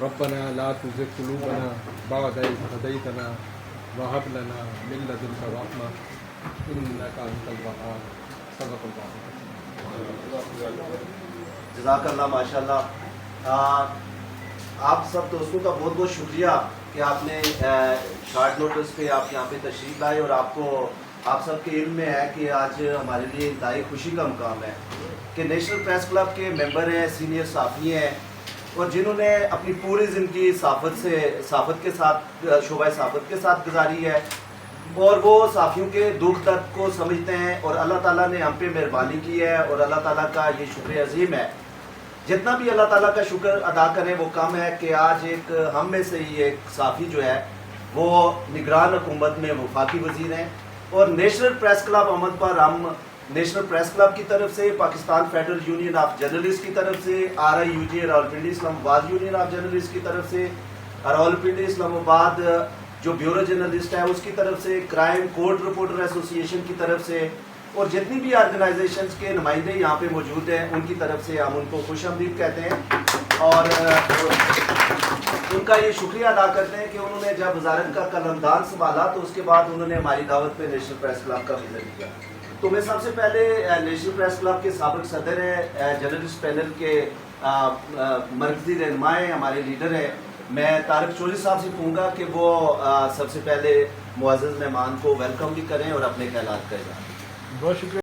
ربنا لا تزغ قلوبنا بعد إذ هديتنا وهب لنا من لدنك رحمة إنك أنت الوهاب صدق الله جزاک اللہ ماشاء اللہ. آپ سب دوستوں کا بہت بہت شکریہ کہ آپ نے شارٹ نوٹس پہ آپ یہاں پہ تشریف لائے، اور آپ سب کے علم میں ہے کہ آج ہمارے لیے انتہائی خوشی کا مقام ہے کہ نیشنل پریس کلب کے ممبر ہیں، سینئر صحافی ہیں، اور جنہوں نے اپنی پوری زندگی صحافت کے ساتھ شعبہ صحافت کے ساتھ گزاری ہے، اور وہ صحافیوں کے دکھ درد کو سمجھتے ہیں، اور اللہ تعالیٰ نے ہم پہ مہربانی کی ہے، اور اللہ تعالیٰ کا یہ شکر عظیم ہے. جتنا بھی اللہ تعالیٰ کا شکر ادا کریں وہ کم ہے کہ آج ایک ہم میں سے ہی ایک صحافی جو ہے وہ نگران حکومت میں وفاقی وزیر ہیں، اور نیشنل پریس کلب احمد پر ہم نیشنل پریس کلب کی طرف سے، Pakistan federal union of journalist کی طرف سے، RIUJ راولپنڈی اسلام آباد یونین آف جرنلسٹ کی طرف سے، راولپنڈی اسلام آباد جو بیورو جرنلسٹ ہے اس کی طرف سے، کرائم کورٹ رپورٹر ایسوسی ایشن کی طرف سے، اور جتنی بھی آرگنائزیشنز کے نمائندے یہاں پہ موجود ہیں ان کی طرف سے ہم ان کو خوش آمدید کہتے ہیں، اور ان کا یہ شکریہ ادا کرتے ہیں کہ انہوں نے جب وزارت کا قلمدان سنبھالا تو اس کے بعد انہوں نے ہماری دعوت پہ نیشنل پریس کلب کا وزٹ کیا. تو میں سب سے پہلے نیشنل پریس کلب کے سابق صدر ہیں، جرنلسٹ پینل کے مرکزی رہنما ہیں، ہمارے لیڈر ہیں، میں طارق چوہدری صاحب سے کہوں گا کہ وہ سب سے پہلے معزز مہمان کو ویلکم بھی کریں اور اپنے خیالات کا اظہار. بہت شکریہ.